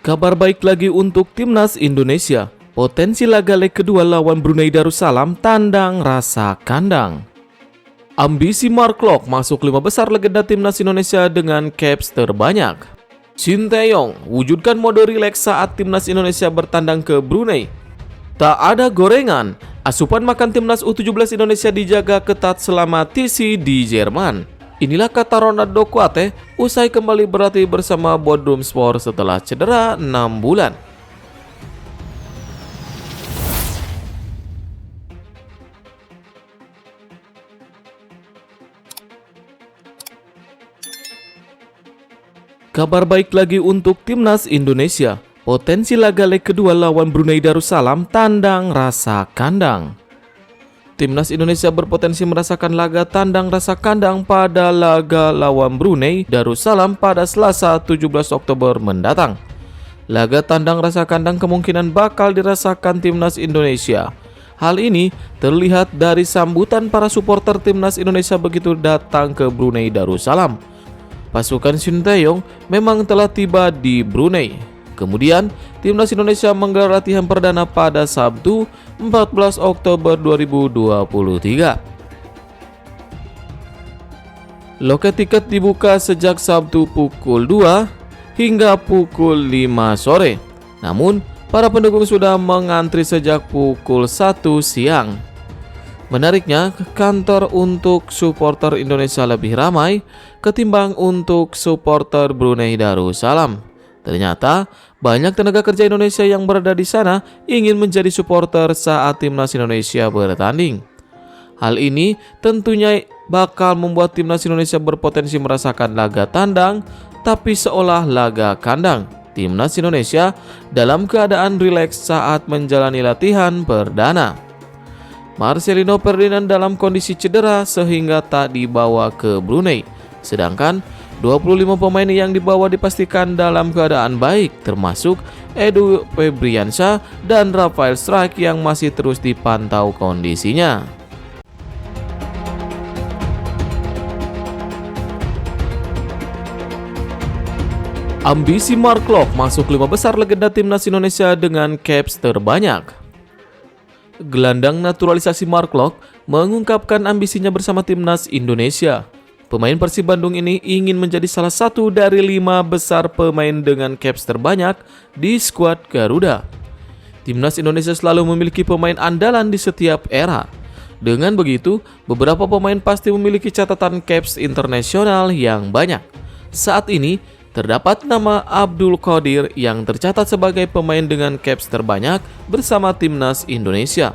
Kabar baik lagi untuk timnas Indonesia. Potensi laga leg kedua lawan Brunei Darussalam tandang rasa kandang. Ambisi Mark Klok masuk 5 besar legenda timnas Indonesia dengan caps terbanyak. Shin Tae-yong wujudkan mode rileks saat timnas Indonesia bertandang ke Brunei. Tak ada gorengan, asupan makan timnas U17 Indonesia dijaga ketat selama TC di Jerman. Inilah kata Ronaldo Kuate usai kembali berlatih bersama Bodrum Sport setelah cedera 6 bulan. Kabar baik lagi untuk timnas Indonesia. Potensi laga leg kedua lawan Brunei Darussalam tandang rasa kandang. Timnas Indonesia berpotensi merasakan laga tandang rasa kandang pada laga lawan Brunei Darussalam pada Selasa 17 Oktober mendatang. Laga tandang rasa kandang kemungkinan bakal dirasakan timnas Indonesia. Hal ini terlihat dari sambutan para supporter timnas Indonesia begitu datang ke Brunei Darussalam. Pasukan Shin Tae-yong memang telah tiba di Brunei. Kemudian, timnas Indonesia menggelar latihan perdana pada Sabtu 14 Oktober 2023. Loket tiket dibuka sejak Sabtu pukul 2 hingga pukul 5 sore. Namun, para pendukung sudah mengantri sejak pukul 1 siang. Menariknya, kantor untuk supporter Indonesia lebih ramai ketimbang untuk supporter Brunei Darussalam. Ternyata, banyak tenaga kerja Indonesia yang berada di sana ingin menjadi supporter saat timnas Indonesia bertanding. Hal ini tentunya bakal membuat timnas Indonesia berpotensi merasakan laga tandang, tapi seolah laga kandang. Timnas Indonesia dalam keadaan rileks saat menjalani latihan perdana. Marcelino Ferdinand dalam kondisi cedera sehingga tak dibawa ke Brunei. Sedangkan 25 pemain yang dibawa dipastikan dalam keadaan baik, termasuk Edu Febriansyah dan Rafael Struijk yang masih terus dipantau kondisinya. Ambisi Mark Klok masuk 5 besar legenda timnas Indonesia dengan caps terbanyak. Gelandang naturalisasi Mark Klok mengungkapkan ambisinya bersama timnas Indonesia. Pemain Persib Bandung ini ingin menjadi salah satu dari 5 besar pemain dengan caps terbanyak di skuad Garuda. Timnas Indonesia selalu memiliki pemain andalan di setiap era. Dengan begitu, beberapa pemain pasti memiliki catatan caps internasional yang banyak. Saat ini, terdapat nama Abdul Qadir yang tercatat sebagai pemain dengan caps terbanyak bersama timnas Indonesia.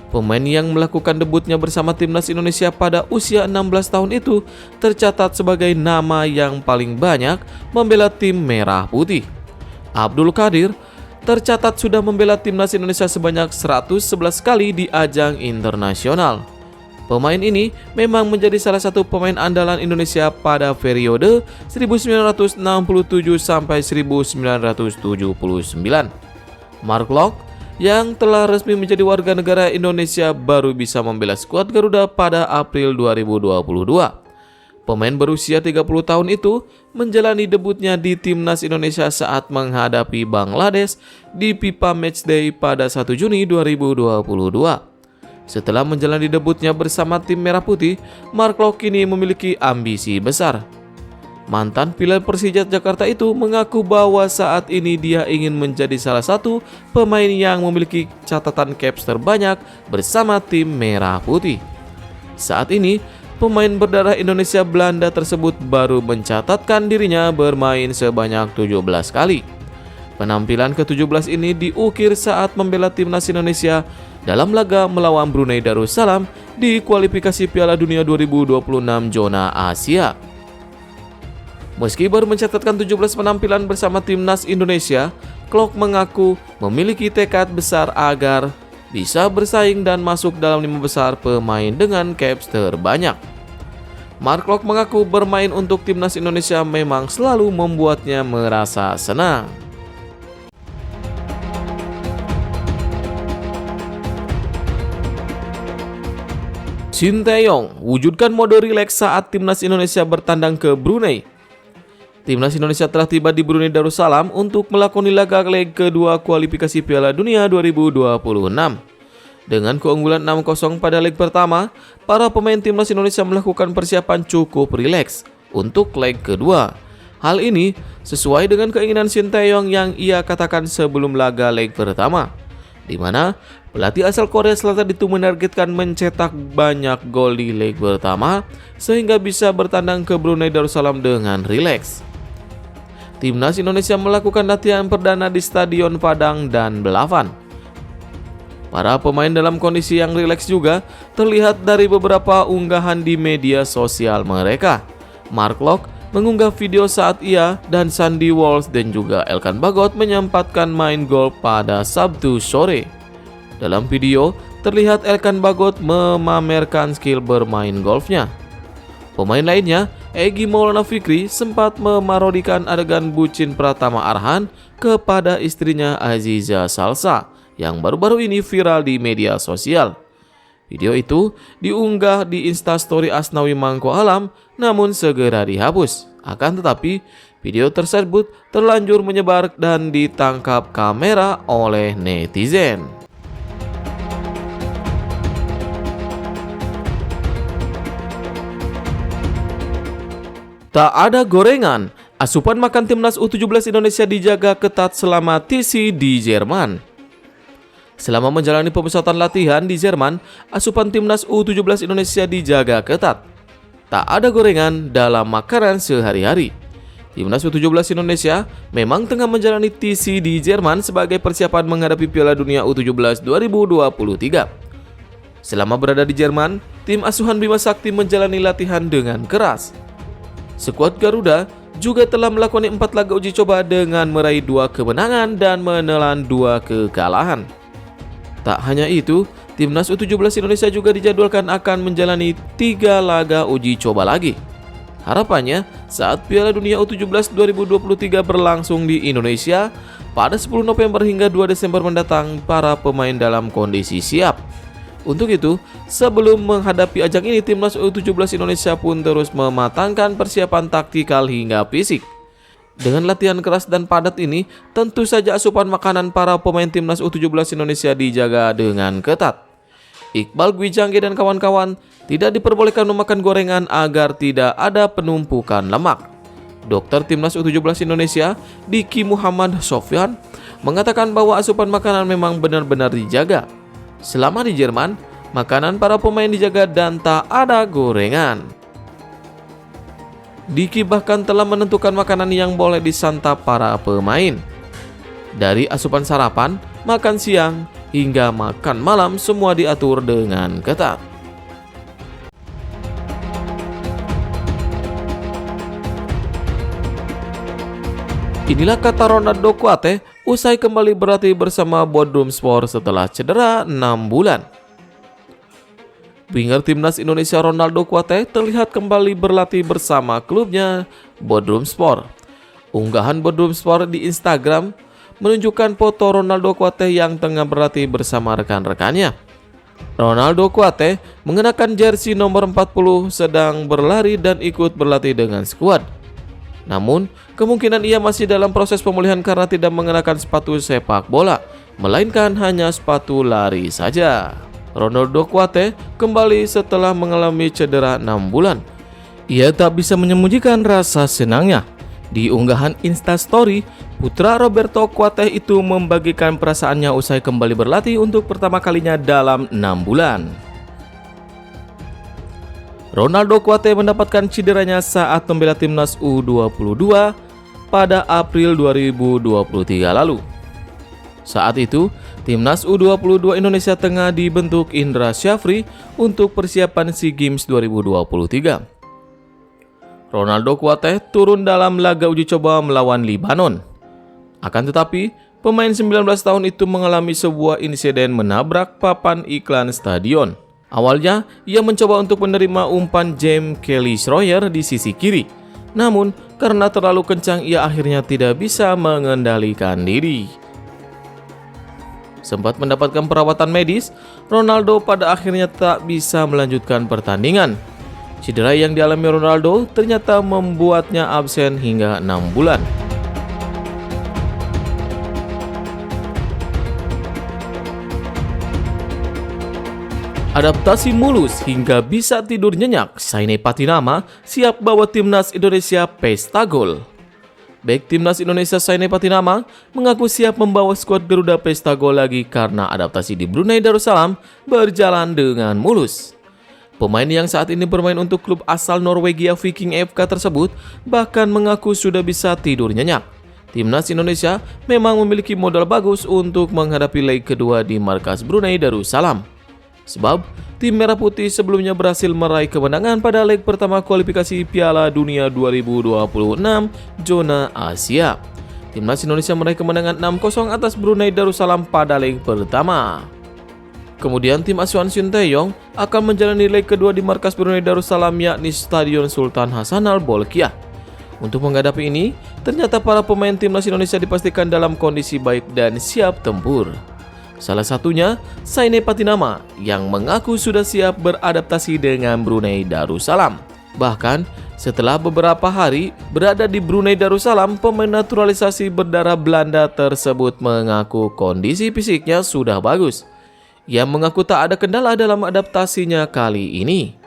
Pemain yang melakukan debutnya bersama timnas Indonesia pada usia 16 tahun itu tercatat sebagai nama yang paling banyak membela tim merah putih. Abdul Qadir tercatat sudah membela timnas Indonesia sebanyak 111 kali di ajang internasional. Pemain ini memang menjadi salah satu pemain andalan Indonesia pada periode 1967 sampai 1979. Mark Klok yang telah resmi menjadi warga negara Indonesia baru bisa membela skuad Garuda pada April 2022. Pemain berusia 30 tahun itu menjalani debutnya di timnas Indonesia saat menghadapi Bangladesh di FIFA Matchday pada 1 Juni 2022. Setelah menjalani debutnya bersama tim Merah Putih, Mark Klok kini memiliki ambisi besar. Mantan pilar Persija Jakarta itu mengaku bahwa saat ini dia ingin menjadi salah satu pemain yang memiliki catatan caps terbanyak bersama tim Merah Putih. Saat ini, pemain berdarah Indonesia Belanda tersebut baru mencatatkan dirinya bermain sebanyak 17 kali. Penampilan ke-17 ini diukir saat membela timnas Indonesia dalam laga melawan Brunei Darussalam di kualifikasi Piala Dunia 2026 zona Asia. Meski baru mencatatkan 17 penampilan bersama timnas Indonesia, Klok mengaku memiliki tekad besar agar bisa bersaing dan masuk dalam 5 besar pemain dengan caps terbanyak. Mark Klok mengaku bermain untuk timnas Indonesia memang selalu membuatnya merasa senang. Shin Tae-yong wujudkan mode rileks saat timnas Indonesia bertandang ke Brunei. Timnas Indonesia telah tiba di Brunei Darussalam untuk melakoni laga leg kedua kualifikasi Piala Dunia 2026. Dengan keunggulan 6-0 pada leg pertama, para pemain Timnas Indonesia melakukan persiapan cukup rileks untuk leg kedua. Hal ini sesuai dengan keinginan Sinteyong yang ia katakan sebelum laga leg pertama, di mana pelatih asal Korea Selatan itu menargetkan mencetak banyak gol di leg pertama sehingga bisa bertandang ke Brunei Darussalam dengan rileks. Timnas Indonesia melakukan latihan perdana di Stadion Padang dan Belavan. Para pemain dalam kondisi yang rileks juga terlihat dari beberapa unggahan di media sosial mereka. Mark Locke mengunggah video saat ia dan Sandy Walsh dan juga Elkan Bagot menyempatkan main golf pada Sabtu sore. Dalam video, terlihat Elkan Bagot memamerkan skill bermain golfnya. Pemain lainnya, Egy Maulana Fikri, sempat memarodikan adegan bucin Pratama Arhan kepada istrinya Aziza Salsa yang baru-baru ini viral di media sosial. Video itu diunggah di Instastory Asnawi Mangko Alam namun segera dihapus. Akan tetapi, video tersebut terlanjur menyebar dan ditangkap kamera oleh netizen. Tak ada gorengan, asupan makan Timnas U17 Indonesia dijaga ketat selama TC di Jerman. Selama menjalani pemusatan latihan di Jerman, asupan Timnas U17 Indonesia dijaga ketat. Tak ada gorengan dalam makanan sehari-hari. Timnas U17 Indonesia memang tengah menjalani TC di Jerman sebagai persiapan menghadapi Piala Dunia U17 2023. Selama berada di Jerman, tim asuhan Bima Sakti menjalani latihan dengan keras. Skuad Garuda juga telah melakoni 4 laga uji coba dengan meraih 2 kemenangan dan menelan 2 kekalahan. Tak hanya itu, Timnas U17 Indonesia juga dijadwalkan akan menjalani 3 laga uji coba lagi. Harapannya, saat Piala Dunia U17 2023 berlangsung di Indonesia pada 10 November hingga 2 Desember mendatang, para pemain dalam kondisi siap. Untuk itu, sebelum menghadapi ajang ini, Timnas U17 Indonesia pun terus mematangkan persiapan taktikal hingga fisik. Dengan latihan keras dan padat ini, tentu saja asupan makanan para pemain Timnas U17 Indonesia dijaga dengan ketat. Iqbal Gwijangge dan kawan-kawan tidak diperbolehkan memakan gorengan agar tidak ada penumpukan lemak. Dokter Timnas U17 Indonesia, Diki Muhammad Sofyan, mengatakan bahwa asupan makanan memang benar-benar dijaga. Selama di Jerman, makanan para pemain dijaga dan tak ada gorengan. Diki bahkan telah menentukan makanan yang boleh disantap para pemain. Dari asupan sarapan, makan siang, hingga makan malam semua diatur dengan ketat. Inilah kata Ronaldo Kuate usai kembali berlatih bersama Bodrumspor setelah cedera 6 bulan. Winger Timnas Indonesia Ronaldo Kuate terlihat kembali berlatih bersama klubnya Bodrumspor. Unggahan Bodrumspor di Instagram menunjukkan foto Ronaldo Kuate yang tengah berlatih bersama rekan-rekannya. Ronaldo Kuate mengenakan jersey nomor 40 sedang berlari dan ikut berlatih dengan skuad. Namun, kemungkinan ia masih dalam proses pemulihan karena tidak mengenakan sepatu sepak bola, melainkan hanya sepatu lari saja. Ronaldo Kuate kembali setelah mengalami cedera 6 bulan. Ia tak bisa menyembunyikan rasa senangnya. Di unggahan Instastory, putra Roberto Kuate itu membagikan perasaannya usai kembali berlatih untuk pertama kalinya dalam 6 bulan. Ronaldo Kuate mendapatkan cederanya saat membela Timnas U22 pada April 2023 lalu. Saat itu, Timnas U22 Indonesia tengah dibentuk Indra Syafri untuk persiapan SEA Games 2023. Ronaldo Kuate turun dalam laga uji coba melawan Libanon. Akan tetapi, pemain 19 tahun itu mengalami sebuah insiden menabrak papan iklan stadion. Awalnya, ia mencoba untuk menerima umpan James Kelly Schroyer di sisi kiri. Namun, karena terlalu kencang, ia akhirnya tidak bisa mengendalikan diri. Sempat mendapatkan perawatan medis, Ronaldo pada akhirnya tak bisa melanjutkan pertandingan. Cedera yang dialami Ronaldo ternyata membuatnya absen hingga 6 bulan. Adaptasi mulus hingga bisa tidur nyenyak, Sainai Patinama siap bawa timnas Indonesia pesta gol. Bek timnas Indonesia Sainai Patinama mengaku siap membawa skuad Garuda pesta gol lagi karena adaptasi di Brunei Darussalam berjalan dengan mulus. Pemain yang saat ini bermain untuk klub asal Norwegia Viking FK tersebut bahkan mengaku sudah bisa tidur nyenyak. Timnas Indonesia memang memiliki modal bagus untuk menghadapi leg kedua di markas Brunei Darussalam. Sebab tim Merah Putih sebelumnya berhasil meraih kemenangan pada leg pertama kualifikasi Piala Dunia 2026 zona Asia. Timnas Indonesia meraih kemenangan 6-0 atas Brunei Darussalam pada leg pertama. Kemudian tim asuhan Shin Tae-yong akan menjalani leg kedua di markas Brunei Darussalam yakni Stadion Sultan Hasan Al Bolkiah. Untuk menghadapi ini, ternyata para pemain timnas Indonesia dipastikan dalam kondisi baik dan siap tempur. Salah satunya Sainai Patinama yang mengaku sudah siap beradaptasi dengan Brunei Darussalam. Bahkan setelah beberapa hari berada di Brunei Darussalam, pemain naturalisasi berdarah Belanda tersebut mengaku kondisi fisiknya sudah bagus. Ia mengaku tak ada kendala dalam adaptasinya kali ini.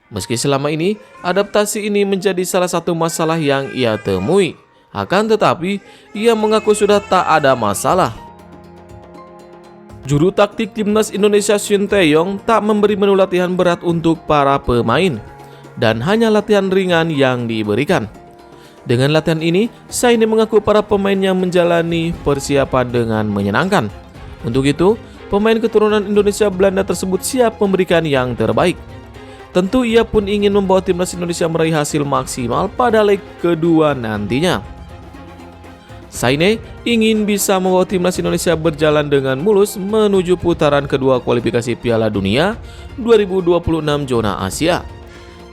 Meski selama ini adaptasi ini menjadi salah satu masalah yang ia temui, akan tetapi ia mengaku sudah tak ada masalah. Juru taktik timnas Indonesia Shin Tae-yong tak memberi menu latihan berat untuk para pemain dan hanya latihan ringan yang diberikan. Dengan latihan ini, Sainai mengaku para pemainnya menjalani persiapan dengan menyenangkan. Untuk itu, pemain keturunan Indonesia Belanda tersebut siap memberikan yang terbaik. Tentu ia pun ingin membawa timnas Indonesia meraih hasil maksimal pada leg kedua nantinya. Sainai ingin bisa membawa timnas Indonesia berjalan dengan mulus menuju putaran kedua kualifikasi Piala Dunia 2026 zona Asia.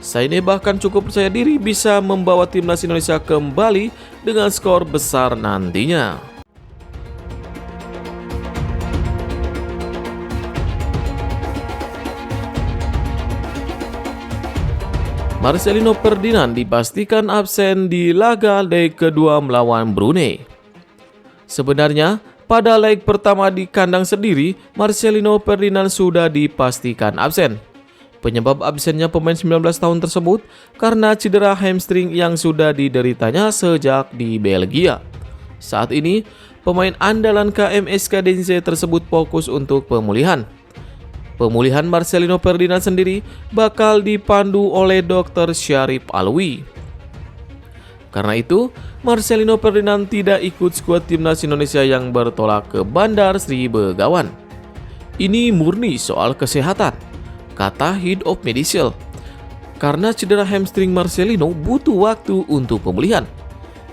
Sainai bahkan cukup percaya diri bisa membawa timnas Indonesia kembali dengan skor besar nantinya. Marcelino Ferdinand dipastikan absen di laga leg kedua melawan Brunei. Sebenarnya, pada leg pertama di kandang sendiri, Marcelino Ferdinand sudah dipastikan absen. Penyebab absennya pemain 19 tahun tersebut karena cedera hamstring yang sudah dideritanya sejak di Belgia. Saat ini, pemain andalan KMS Kadense tersebut fokus untuk pemulihan. Pemulihan Marcelino Ferdinand sendiri bakal dipandu oleh Dr. Syarif Alwi. Karena itu, Marcelino Ferdinand tidak ikut skuad timnas Indonesia yang bertolak ke Bandar Sri Begawan. Ini murni soal kesehatan, kata Head of Medicine. Karena cedera hamstring Marcelino butuh waktu untuk pemulihan.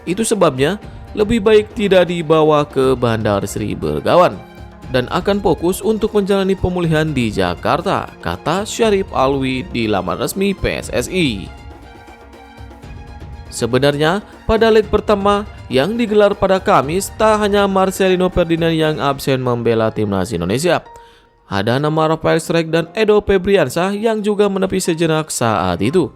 Itu sebabnya lebih baik tidak dibawa ke Bandar Sri Begawan dan akan fokus untuk menjalani pemulihan di Jakarta, kata Syarif Alwi di laman resmi PSSI. Sebenarnya, pada leg pertama yang digelar pada Kamis, tak hanya Marcelino Ferdinand yang absen membela timnas Indonesia. Ada nama Rafael Strijk dan Edo Febriansah yang juga menepi sejenak saat itu.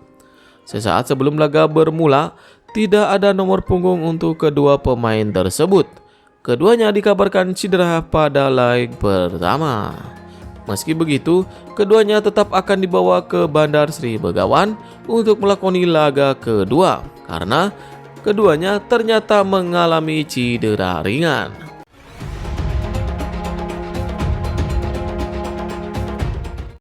Sesaat sebelum laga bermula, tidak ada nomor punggung untuk kedua pemain tersebut. Keduanya dikabarkan cedera pada leg pertama. Meski begitu, keduanya tetap akan dibawa ke Bandar Sri Begawan untuk melakoni laga kedua karena keduanya ternyata mengalami cedera ringan.